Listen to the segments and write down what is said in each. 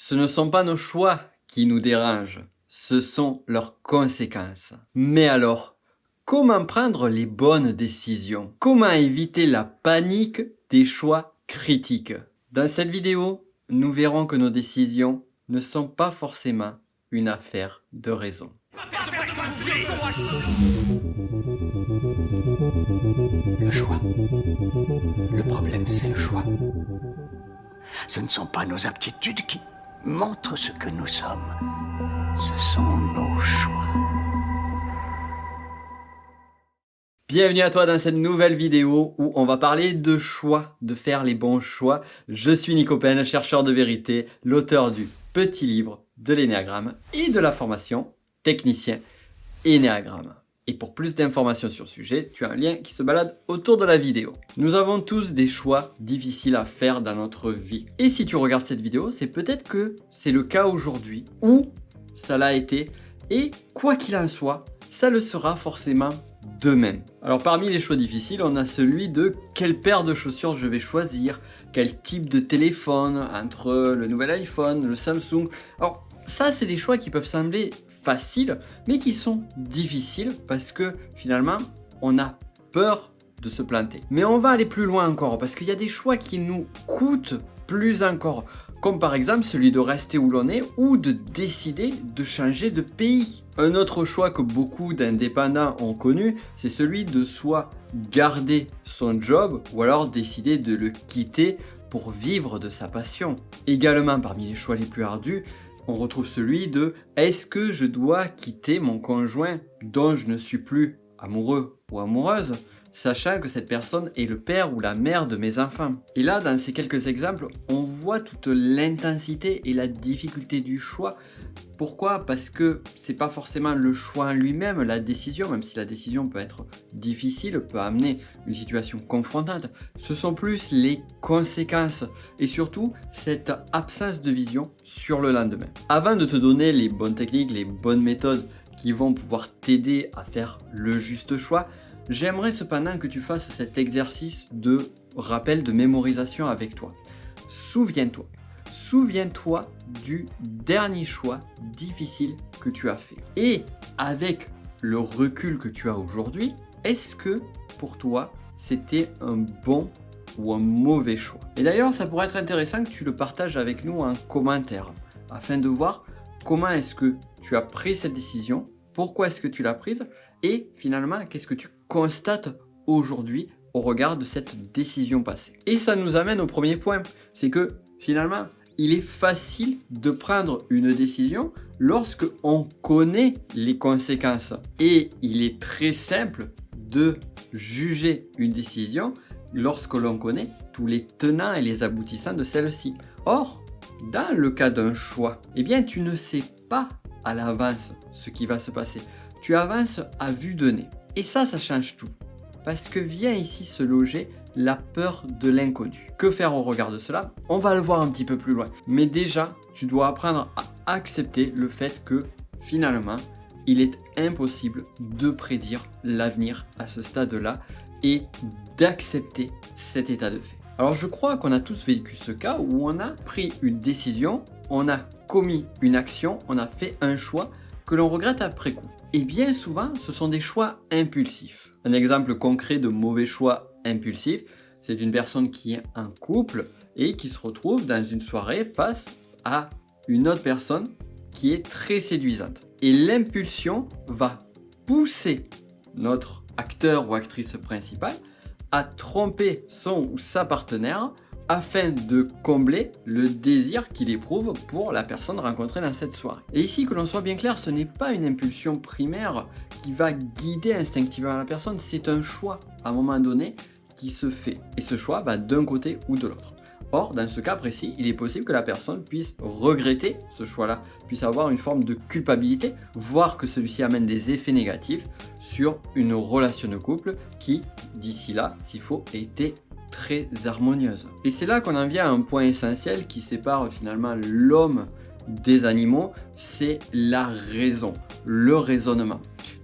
Ce ne sont pas nos choix qui nous dérangent, ce sont leurs conséquences. Mais alors, comment prendre les bonnes décisions? Comment éviter la panique des choix critiques? Dans cette vidéo, nous verrons que nos décisions ne sont pas forcément une affaire de raison. Le choix. Le problème, c'est le choix. Ce ne sont pas nos aptitudes qui montrent ce que nous sommes. Ce sont nos choix. Bienvenue à toi dans cette nouvelle vidéo où on va parler de choix, de faire les bons choix. Je suis Nico Pen, chercheur de vérité, l'auteur du petit livre de l'énéagramme et de la formation technicien énéagramme. Et pour plus d'informations sur le sujet, tu as un lien qui se balade autour de la vidéo. Nous avons tous des choix difficiles à faire dans notre vie. Et si tu regardes cette vidéo, c'est peut-être que c'est le cas aujourd'hui ou ça l'a été. Et quoi qu'il en soit, ça le sera forcément demain. Alors parmi les choix difficiles, on a celui de quelle paire de chaussures je vais choisir, quel type de téléphone entre le nouvel iPhone, le Samsung. Alors ça, c'est des choix qui peuvent sembler faciles, mais qui sont difficiles parce que finalement, on a peur de se planter. Mais on va aller plus loin encore parce qu'il y a des choix qui nous coûtent plus encore, comme par exemple celui de rester où l'on est ou de décider de changer de pays. Un autre choix que beaucoup d'indépendants ont connu, c'est celui de soit garder son job ou alors décider de le quitter pour vivre de sa passion. Également parmi les choix les plus ardus, on retrouve celui de est-ce que je dois quitter mon conjoint dont je ne suis plus amoureux ou amoureuse, sachant que cette personne est le père ou la mère de mes enfants. Et là, dans ces quelques exemples, on voit toute l'intensité et la difficulté du choix. Pourquoi? Parce que c'est pas forcément le choix en lui-même, la décision, même si la décision peut être difficile, peut amener une situation confrontante. Ce sont plus les conséquences et surtout cette absence de vision sur le lendemain. Avant de te donner les bonnes techniques, les bonnes méthodes qui vont pouvoir t'aider à faire le juste choix, j'aimerais cependant que tu fasses cet exercice de rappel, de mémorisation avec toi. Souviens-toi du dernier choix difficile que tu as fait. Et avec le recul que tu as aujourd'hui, est-ce que pour toi, c'était un bon ou un mauvais choix? Et d'ailleurs, ça pourrait être intéressant que tu le partages avec nous en commentaire, afin de voir comment est-ce que tu as pris cette décision, pourquoi est-ce que tu l'as prise, et finalement, qu'est-ce que tu constates aujourd'hui au regard de cette décision passée. Et ça nous amène au premier point, c'est que finalement, il est facile de prendre une décision lorsque on connaît les conséquences. Et il est très simple de juger une décision lorsque l'on connaît tous les tenants et les aboutissants de celle-ci. Or, dans le cas d'un choix, eh bien, tu ne sais pas à l'avance ce qui va se passer. Tu avances à vue de nez. Et ça change tout. Parce que vient ici se loger la peur de l'inconnu. Que faire au regard de cela? On va le voir un petit peu plus loin. Mais déjà, tu dois apprendre à accepter le fait que finalement, il est impossible de prédire l'avenir à ce stade-là et d'accepter cet état de fait. Alors je crois qu'on a tous vécu ce cas où on a pris une décision, on a commis une action, on a fait un choix que l'on regrette après coup. Et bien souvent, ce sont des choix impulsifs. Un exemple concret de mauvais choix impulsif, c'est une personne qui est en couple et qui se retrouve dans une soirée face à une autre personne qui est très séduisante. Et l'impulsion va pousser notre acteur ou actrice principale à tromper son ou sa partenaire afin de combler le désir qu'il éprouve pour la personne rencontrée dans cette soirée. Et ici, que l'on soit bien clair, ce n'est pas une impulsion primaire qui va guider instinctivement la personne, c'est un choix à un moment donné qui se fait. Et ce choix va d'un côté ou de l'autre. Or, dans ce cas précis, il est possible que la personne puisse regretter ce choix-là, puisse avoir une forme de culpabilité, voire que celui-ci amène des effets négatifs sur une relation de couple qui, d'ici là, s'il faut, ait été très harmonieuse. Et c'est là qu'on en vient à un point essentiel qui sépare finalement l'homme des animaux, c'est la raison, le raisonnement.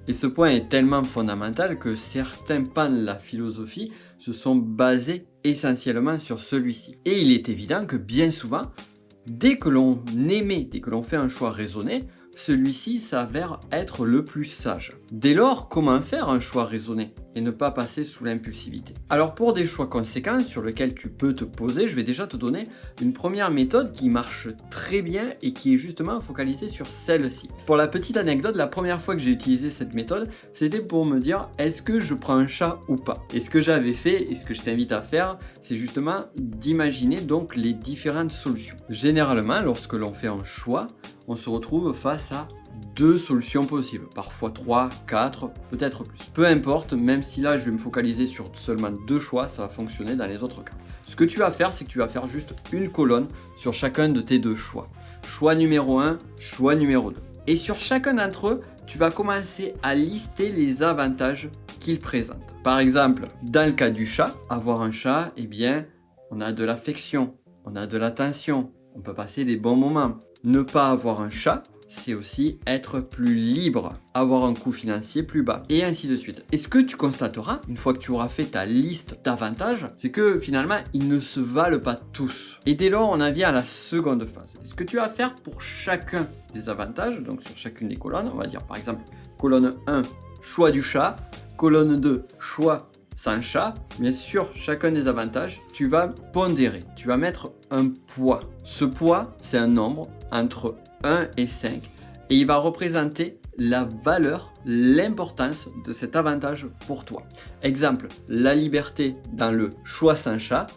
Et ce point est tellement fondamental que certains pans de la philosophie se sont basés essentiellement sur celui-ci. Et il est évident que bien souvent, Dès que l'on émet, dès que l'on fait un choix raisonné, celui-ci s'avère être le plus sage. Dès lors, comment faire un choix raisonné et ne pas passer sous l'impulsivité? Alors pour des choix conséquents sur lesquels tu peux te poser, je vais déjà te donner une première méthode qui marche très bien et qui est justement focalisée sur celle-ci. Pour la petite anecdote, la première fois que j'ai utilisé cette méthode, c'était pour me dire est-ce que je prends un chat ou pas? Et ce que j'avais fait et ce que je t'invite à faire, c'est justement d'imaginer donc les différentes solutions. Généralement, lorsque l'on fait un choix, on se retrouve face à 2 solutions possibles, parfois 3, 4, peut-être plus. Peu importe, même si là je vais me focaliser sur seulement 2 choix, ça va fonctionner dans les autres cas. Ce que tu vas faire, c'est que tu vas faire juste une colonne sur chacun de tes 2 choix. Choix numéro 1, choix numéro 2. Et sur chacun d'entre eux, tu vas commencer à lister les avantages qu'ils présentent. Par exemple, dans le cas du chat, avoir un chat, eh bien, on a de l'affection, on a de l'attention, on peut passer des bons moments. Ne pas avoir un chat, c'est aussi être plus libre, avoir un coût financier plus bas, et ainsi de suite. Et ce que tu constateras, une fois que tu auras fait ta liste d'avantages, c'est que finalement, ils ne se valent pas tous. Et dès lors, on en vient à la seconde phase. Et ce que tu vas faire pour chacun des avantages, donc sur chacune des colonnes, on va dire par exemple, colonne 1, choix du chat, colonne 2, choix sans chat, bien sûr, chacun des avantages, tu vas pondérer, tu vas mettre un poids. Ce poids, c'est un nombre entre 1 et 5 et il va représenter la valeur, l'importance de cet avantage pour toi. Exemple, la liberté dans le choix sans chat,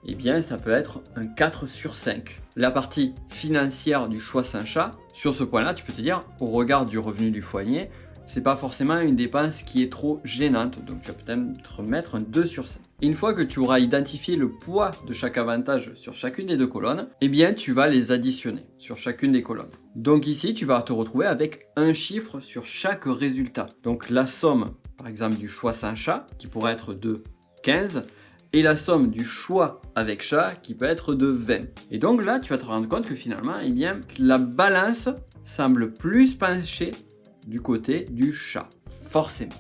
eh bien ça peut être un 4 sur 5. La partie financière du choix sans chat, sur ce point-là, tu peux te dire, au regard du revenu du foyer, c'est pas forcément une dépense qui est trop gênante, donc tu vas peut-être mettre un 2 sur 5. Une fois que tu auras identifié le poids de chaque avantage sur chacune des 2 colonnes, eh bien tu vas les additionner sur chacune des colonnes. Donc ici, tu vas te retrouver avec un chiffre sur chaque résultat. Donc la somme, par exemple, du choix sans chat, qui pourrait être de 15, et la somme du choix avec chat, qui peut être de 20. Et donc là, tu vas te rendre compte que finalement, eh bien, la balance semble plus pencher du côté du chat, forcément.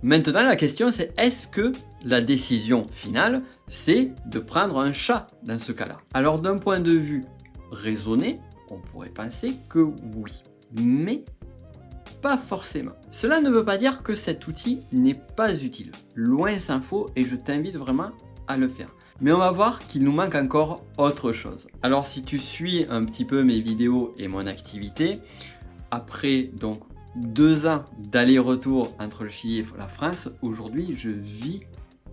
Maintenant, la question c'est est-ce que la décision finale, c'est de prendre un chat dans ce cas-là? Alors d'un point de vue raisonné, on pourrait penser que oui, mais pas forcément. Cela ne veut pas dire que cet outil n'est pas utile, loin s'en faut, et je t'invite vraiment à le faire. Mais on va voir qu'il nous manque encore autre chose. Alors si tu suis un petit peu mes vidéos et mon activité, après donc 2 ans d'aller-retour entre le Chili et la France, aujourd'hui je vis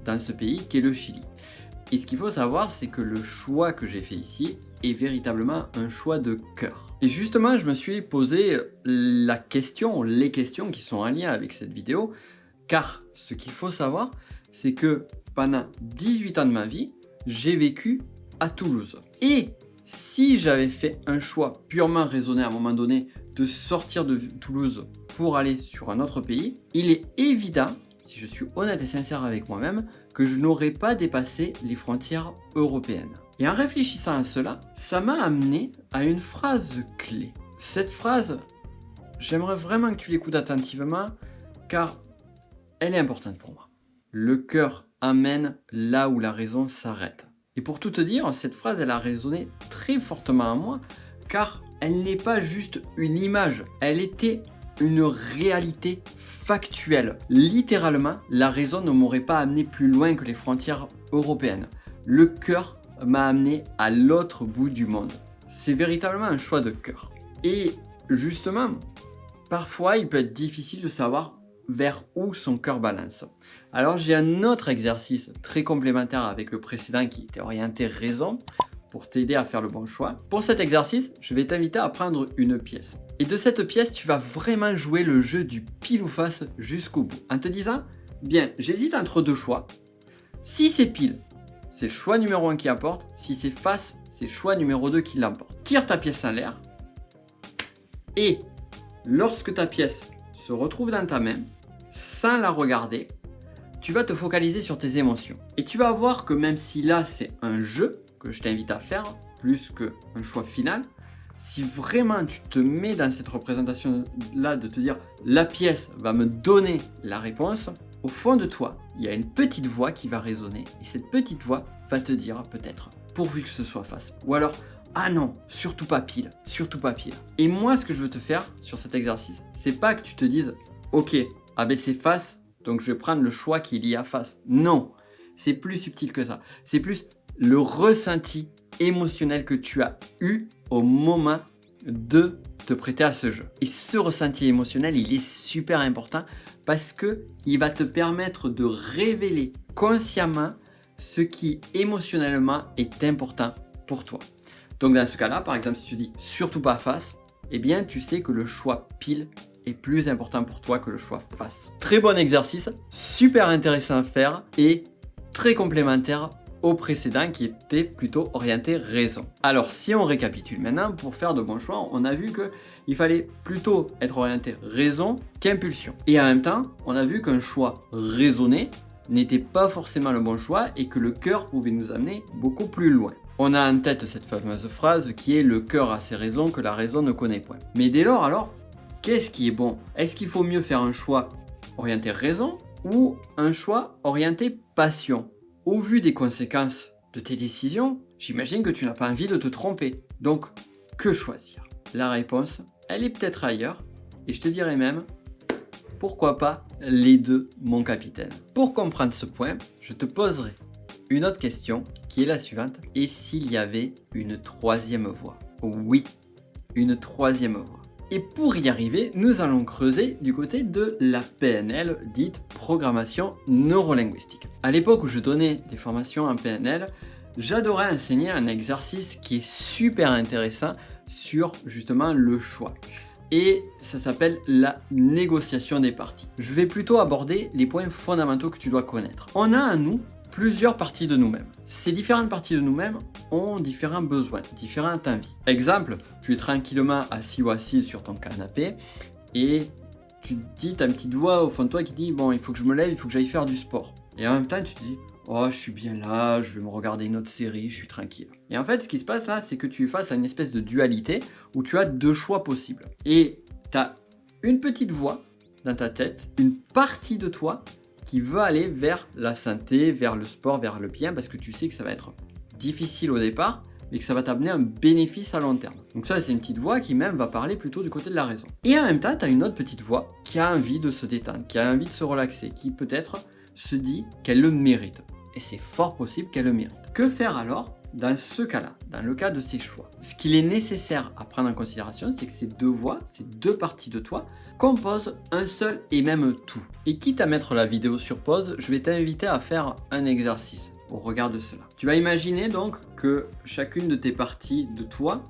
dans ce pays qu'est le Chili. Et ce qu'il faut savoir, c'est que le choix que j'ai fait ici est véritablement un choix de cœur. Et justement, je me suis posé les questions qui sont en lien avec cette vidéo, car ce qu'il faut savoir, c'est que pendant 18 ans de ma vie, j'ai vécu à Toulouse. Et si j'avais fait un choix purement raisonné à un moment donné de sortir de Toulouse pour aller sur un autre pays, il est évident, si je suis honnête et sincère avec moi-même, que je n'aurais pas dépassé les frontières européennes. Et en réfléchissant à cela, ça m'a amené à une phrase clé. Cette phrase, j'aimerais vraiment que tu l'écoutes attentivement, car elle est importante pour moi. Le cœur amène là où la raison s'arrête. Et pour tout te dire, cette phrase, elle a résonné très fortement en moi, car elle n'est pas juste une image, elle était une réalité factuelle. Littéralement, la raison ne m'aurait pas amené plus loin que les frontières européennes. Le cœur m'a amené à l'autre bout du monde. C'est véritablement un choix de cœur. Et justement, parfois, il peut être difficile de savoir vers où son cœur balance. Alors j'ai un autre exercice très complémentaire avec le précédent qui était orienté raison pour t'aider à faire le bon choix. Pour cet exercice, je vais t'inviter à prendre une pièce. Et de cette pièce, tu vas vraiment jouer le jeu du pile ou face jusqu'au bout. En te disant, bien, j'hésite entre 2 choix. Si c'est pile, c'est le choix numéro 1 qui apporte. Si c'est face, c'est le choix numéro 2 qui l'emporte. Tire ta pièce en l'air. Et lorsque ta pièce se retrouve dans ta main, sans la regarder, tu vas te focaliser sur tes émotions. Et tu vas voir que même si là c'est un jeu que je t'invite à faire, plus qu'un choix final, si vraiment tu te mets dans cette représentation-là de te dire la pièce va me donner la réponse, au fond de toi, il y a une petite voix qui va résonner. Et cette petite voix va te dire peut-être, pourvu que ce soit face. Ou alors, Ah non, surtout pas pile, surtout pas pile. Et moi, ce que je veux te faire sur cet exercice, c'est pas que tu te dises, ok, AB c'est face, donc je vais prendre le choix qu'il y a face. Non, c'est plus subtil que ça. C'est plus le ressenti émotionnel que tu as eu au moment de te prêter à ce jeu. Et ce ressenti émotionnel, il est super important parce que il va te permettre de révéler consciemment ce qui émotionnellement est important pour toi. Donc dans ce cas-là, par exemple, si tu dis surtout pas face, eh bien tu sais que le choix pile est plus important pour toi que le choix face. Très bon exercice, super intéressant à faire et très complémentaire au précédent qui était plutôt orienté raison. Alors si on récapitule maintenant, pour faire de bons choix, on a vu qu'il fallait plutôt être orienté raison qu'impulsion. Et en même temps, on a vu qu'un choix raisonné n'était pas forcément le bon choix et que le cœur pouvait nous amener beaucoup plus loin. On a en tête cette fameuse phrase qui est « le cœur a ses raisons que la raison ne connaît point ». Mais dès lors alors, qu'est-ce qui est bon? Est-ce qu'il faut mieux faire un choix orienté raison ou un choix orienté passion? Au vu des conséquences de tes décisions, j'imagine que tu n'as pas envie de te tromper. Donc, que choisir? La réponse, elle est peut-être ailleurs, et je te dirais même, pourquoi pas les deux, mon capitaine? Pour comprendre ce point, je te poserai une autre question, qui est la suivante. Et s'il y avait une troisième voie? Oui, une troisième voie. Et pour y arriver, nous allons creuser du côté de la PNL, dite programmation neurolinguistique. À l'époque où je donnais des formations en PNL, j'adorais enseigner un exercice qui est super intéressant sur justement le choix. Et ça s'appelle la négociation des parties. Je vais plutôt aborder les points fondamentaux que tu dois connaître. On a en nous plusieurs parties de nous-mêmes. Ces différentes parties de nous-mêmes ont différents besoins, différentes envies. Exemple, tu es tranquillement assis ou assise sur ton canapé et tu te dis, tu as une petite voix au fond de toi qui dit « bon, il faut que je me lève, il faut que j'aille faire du sport ». Et en même temps, tu te dis « oh, je suis bien là, je vais me regarder une autre série, je suis tranquille ». Et en fait, ce qui se passe là, c'est que tu es face à une espèce de dualité où tu as deux choix possibles. Et tu as une petite voix dans ta tête, une partie de toi qui veut aller vers la santé, vers le sport, vers le bien, parce que tu sais que ça va être difficile au départ, mais que ça va t'amener un bénéfice à long terme. Donc ça, c'est une petite voix qui même va parler plutôt du côté de la raison. Et en même temps, tu as une autre petite voix qui a envie de se détendre, qui a envie de se relaxer, qui peut-être se dit qu'elle le mérite. Et c'est fort possible qu'elle le mérite. Que faire alors dans ce cas-là, dans le cas de ces choix? Ce qu'il est nécessaire à prendre en considération, c'est que ces deux voix, ces deux parties de toi, composent un seul et même tout. Et quitte à mettre la vidéo sur pause, je vais t'inviter à faire un exercice au regard de cela. Tu vas imaginer donc que chacune de tes parties de toi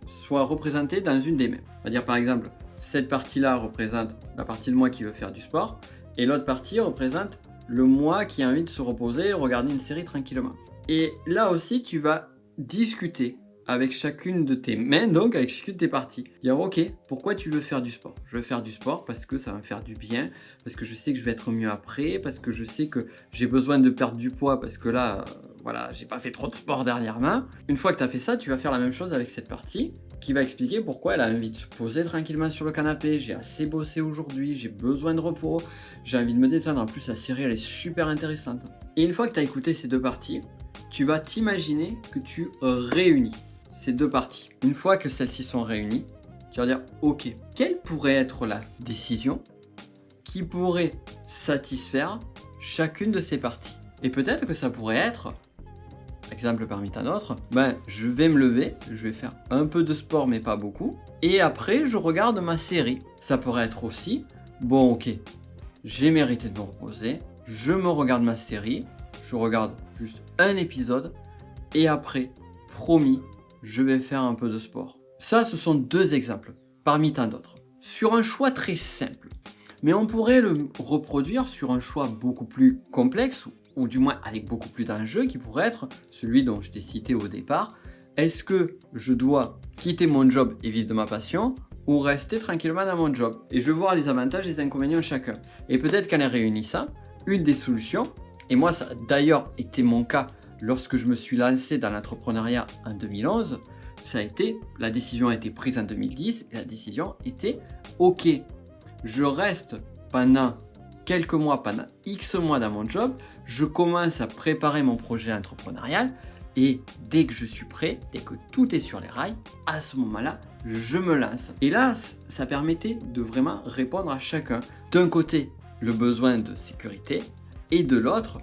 soit représentée dans une des mêmes. On va dire par exemple, cette partie-là représente la partie de moi qui veut faire du sport, et l'autre partie représente le moi qui a envie de se reposer et regarder une série tranquillement. Et là aussi, tu vas discuter avec chacune de tes mains, donc avec chacune de tes parties. Dire, ok, pourquoi tu veux faire du sport? Je veux faire du sport parce que ça va me faire du bien, parce que je sais que je vais être mieux après, parce que je sais que j'ai besoin de perdre du poids, parce que là, voilà, j'ai pas fait trop de sport dernièrement. Une fois que tu as fait ça, tu vas faire la même chose avec cette partie, qui va expliquer pourquoi elle a envie de se poser tranquillement sur le canapé. J'ai assez bossé aujourd'hui, j'ai besoin de repos, j'ai envie de me détendre. En plus, la série, elle est super intéressante. Et une fois que tu as écouté ces deux parties, tu vas t'imaginer que tu réunis ces deux parties. Une fois que celles-ci sont réunies, tu vas dire, ok, quelle pourrait être la décision qui pourrait satisfaire chacune de ces parties? Et peut-être que ça pourrait être, exemple parmi tant d'autres, je vais me lever, je vais faire un peu de sport mais pas beaucoup, et après je regarde ma série. Ça pourrait être aussi, bon ok, j'ai mérité de me reposer, je me regarde ma série, je regarde juste un épisode, et après, promis, je vais faire un peu de sport. Ça, ce sont deux exemples, parmi tant d'autres. Sur un choix très simple, mais on pourrait le reproduire sur un choix beaucoup plus complexe, ou du moins avec beaucoup plus d'enjeux, qui pourrait être celui dont je t'ai cité au départ. Est-ce que je dois quitter mon job et vivre de ma passion, ou rester tranquillement dans mon job? Et je vais voir les avantages et les inconvénients de chacun. Et peut-être qu'en les réunissant, une des solutions, et moi ça a d'ailleurs été mon cas lorsque je me suis lancé dans l'entrepreneuriat en 2011, ça a été, la décision a été prise en 2010, et la décision était, ok, je reste pendant quelques mois, pendant X mois dans mon job, je commence à préparer mon projet entrepreneurial, Et dès que je suis prêt, dès que tout est sur les rails, à ce moment-là, je me lance. Et là, ça permettait de vraiment répondre à chacun. D'un côté, le besoin de sécurité et de l'autre,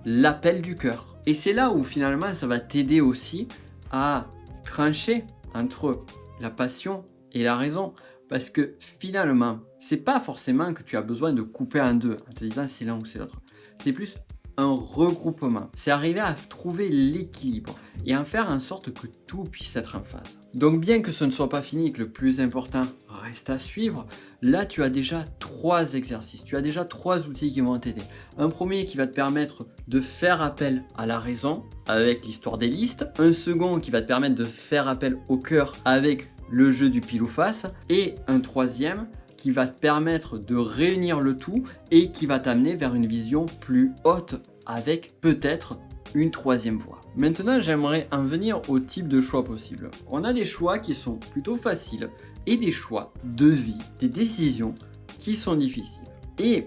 l'appel du cœur. Et c'est là où finalement, ça va t'aider aussi à trancher entre la passion et la raison. Parce que finalement, c'est pas forcément que tu as besoin de couper en deux en te disant c'est l'un ou c'est l'autre. C'est plus un regroupement. C'est arriver à trouver l'équilibre et en faire en sorte que tout puisse être en phase. Donc bien que ce ne soit pas fini et que le plus important reste à suivre, là tu as déjà 3 exercices, tu as déjà 3 outils qui vont t'aider. Un premier qui va te permettre de faire appel à la raison avec l'histoire des listes. Un second qui va te permettre de faire appel au cœur avec le jeu du pile ou face. Et un troisième qui va te permettre de réunir le tout et qui va t'amener vers une vision plus haute avec peut-être une 3e voie. Maintenant, j'aimerais en venir au type de choix possible. On a des choix qui sont plutôt faciles et des choix de vie, des décisions qui sont difficiles. Et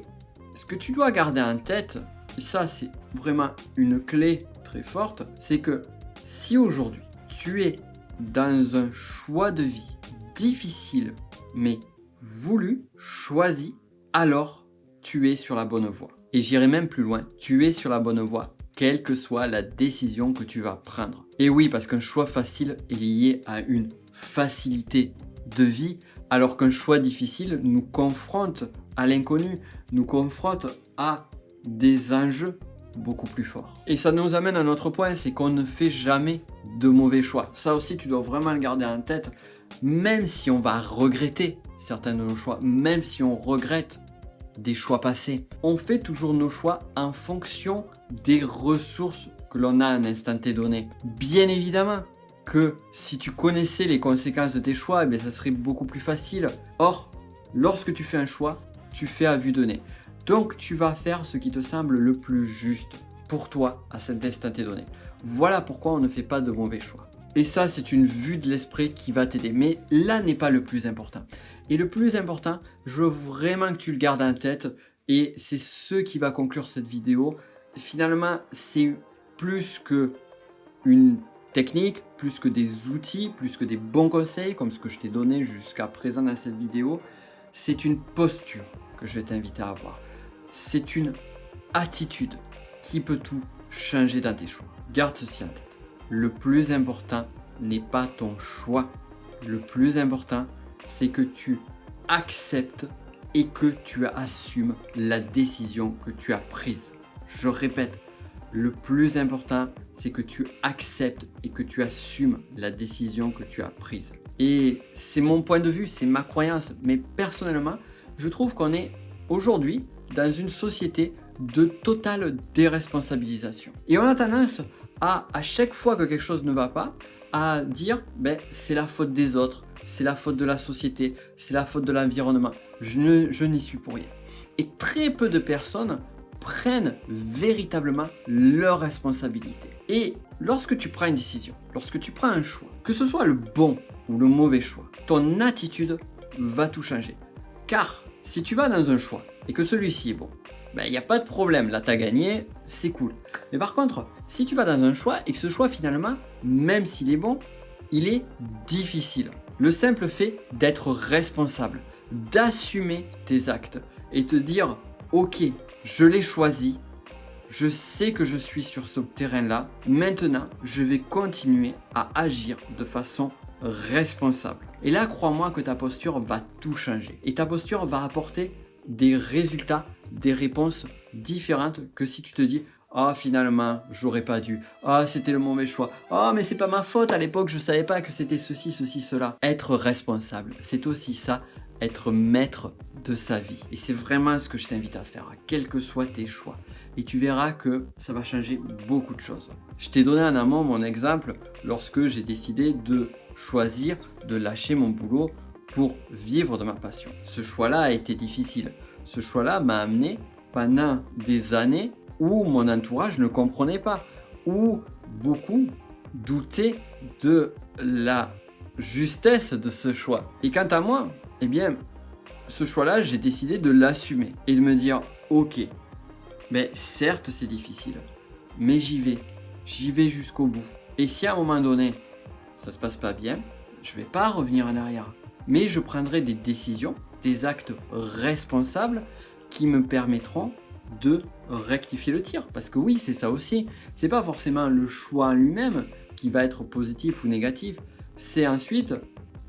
ce que tu dois garder en tête, et ça c'est vraiment une clé très forte, c'est que si aujourd'hui tu es dans un choix de vie difficile mais voulu, choisi, alors tu es sur la bonne voie. Et j'irai même plus loin, tu es sur la bonne voie, quelle que soit la décision que tu vas prendre. Et oui, parce qu'un choix facile est lié à une facilité de vie, alors qu'un choix difficile nous confronte à l'inconnu, nous confronte à des enjeux beaucoup plus forts. Et ça nous amène à un autre point, c'est qu'on ne fait jamais de mauvais choix. Ça aussi, tu dois vraiment le garder en tête, même si on va regretter certains de nos choix, même si on regrette des choix passés. On fait toujours nos choix en fonction des ressources que l'on a à un instant T donné. Bien évidemment que si tu connaissais les conséquences de tes choix, eh bien, ça serait beaucoup plus facile. Or, lorsque tu fais un choix, tu fais à vue de nez. Donc, tu vas faire ce qui te semble le plus juste pour toi à cet instant T donné. Voilà pourquoi on ne fait pas de mauvais choix. Et ça, c'est une vue de l'esprit qui va t'aider. Mais là n'est pas le plus important. Et le plus important, je veux vraiment que tu le gardes en tête. Et c'est ce qui va conclure cette vidéo. Finalement, c'est plus que une technique, plus que des outils, plus que des bons conseils, comme ce que je t'ai donné jusqu'à présent dans cette vidéo. C'est une posture que je vais t'inviter à avoir. C'est une attitude qui peut tout changer dans tes choix. Garde ceci en tête. Le plus important n'est pas ton choix. Le plus important, c'est que tu acceptes et que tu assumes la décision que tu as prise. Je répète, le plus important, c'est que tu acceptes et que tu assumes la décision que tu as prise. Et c'est mon point de vue, c'est ma croyance, mais personnellement, je trouve qu'on est aujourd'hui dans une société de totale déresponsabilisation. Et on a tendance à chaque fois que quelque chose ne va pas, à dire c'est la faute des autres, c'est la faute de la société, c'est la faute de l'environnement. Je n'y suis pour rien. Et très peu de personnes prennent véritablement leurs responsabilités. Et lorsque tu prends une décision, lorsque tu prends un choix, que ce soit le bon ou le mauvais choix, ton attitude va tout changer. Car si tu vas dans un choix et que celui-ci est bon, il n'y a pas de problème, là tu as gagné, c'est cool. Mais par contre, si tu vas dans un choix et que ce choix finalement, même s'il est bon, il est difficile. Le simple fait d'être responsable, d'assumer tes actes et te dire ok, je l'ai choisi, je sais que je suis sur ce terrain-là, maintenant je vais continuer à agir de façon responsable. Et là, crois-moi que ta posture va tout changer. Et ta posture va apporter des résultats, des réponses différentes que si tu te dis ah finalement j'aurais pas dû, ah c'était le mauvais choix, ah mais c'est pas ma faute, à l'époque je savais pas que c'était ceci, cela. Être responsable, c'est aussi ça, être maître de sa vie. Et c'est vraiment ce que je t'invite à faire, quels que soient tes choix. Et tu verras que ça va changer beaucoup de choses. Je t'ai donné en amont mon exemple lorsque j'ai décidé de choisir de lâcher mon boulot pour vivre de ma passion. Ce choix-là a été difficile. Ce choix-là m'a amené pendant des années où mon entourage ne comprenait pas, où beaucoup doutaient de la justesse de ce choix. Et quant à moi, eh bien, ce choix-là, j'ai décidé de l'assumer et de me dire, ok, mais certes c'est difficile, mais j'y vais jusqu'au bout. Et si à un moment donné, ça se passe pas bien, je vais pas revenir en arrière. Mais je prendrai des décisions, des actes responsables qui me permettront de rectifier le tir. Parce que oui, c'est ça aussi. C'est pas forcément le choix en lui-même qui va être positif ou négatif. C'est ensuite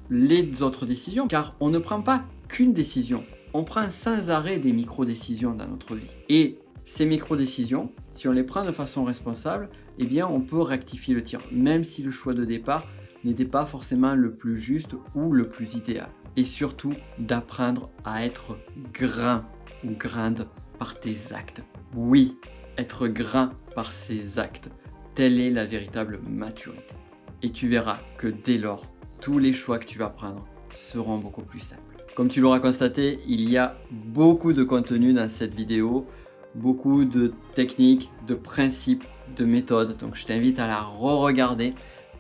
les autres décisions. Car on ne prend pas qu'une décision. On prend sans arrêt des micro-décisions dans notre vie. Et ces micro-décisions, si on les prend de façon responsable, eh bien on peut rectifier le tir. Même si le choix de départ n'était pas forcément le plus juste ou le plus idéal. Et surtout, d'apprendre à être grand ou grande par tes actes. Oui, être grand par ses actes. Telle est la véritable maturité. Et tu verras que dès lors, tous les choix que tu vas prendre seront beaucoup plus simples. Comme tu l'auras constaté, il y a beaucoup de contenu dans cette vidéo, beaucoup de techniques, de principes, de méthodes. Donc je t'invite à la re-regarder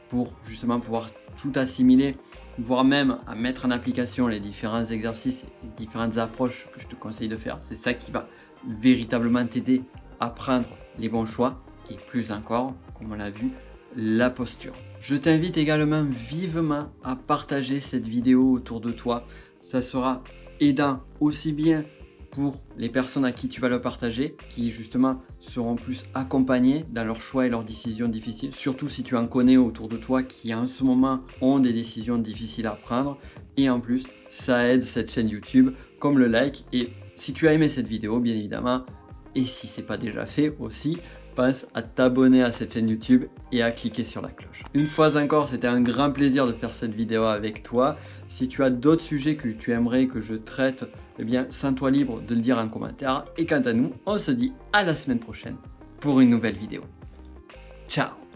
pour justement pouvoir tout assimiler, voire même à mettre en application les différents exercices et les différentes approches que je te conseille de faire. C'est ça qui va véritablement t'aider à prendre les bons choix et plus encore, comme on l'a vu, la posture. Je t'invite également vivement à partager cette vidéo autour de toi. Ça sera aidant aussi bien pour les personnes à qui tu vas le partager, qui justement seront plus accompagnées dans leurs choix et leurs décisions difficiles, surtout si tu en connais autour de toi qui en ce moment ont des décisions difficiles à prendre. Et en plus, ça aide cette chaîne YouTube, comme le like. Et si tu as aimé cette vidéo, bien évidemment, et si ce n'est pas déjà fait aussi, pense à t'abonner à cette chaîne YouTube et à cliquer sur la cloche. Une fois encore, c'était un grand plaisir de faire cette vidéo avec toi. Si tu as d'autres sujets que tu aimerais que je traite, eh bien, sens-toi libre de le dire en commentaire. Et quant à nous, on se dit à la semaine prochaine pour une nouvelle vidéo. Ciao!